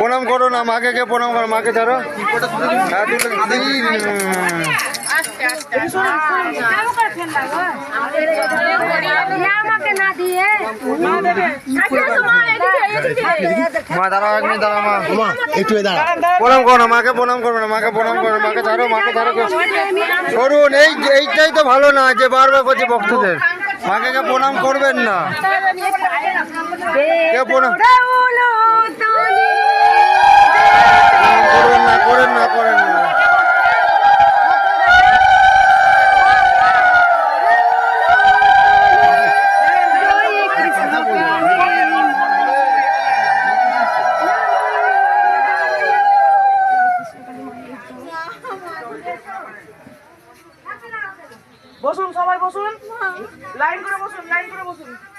প্রণাম করো না মাকে, কে প্রণাম করো মাকে, ছাড়ো। মা দাঁড়াও, এক মিনিট দাঁড়াও মা, একটু দাঁড়া। প্রণাম করো না মাকে, প্রণাম করো না মাকে, প্রণাম করো মাকে, ছাড়ো মাকে, ছাড়ো। সরুন, এইটাই তো ভালো না যে বারবার করছে ভক্তদের। মাকে কে প্রণাম করবেন না, কে প্রণাম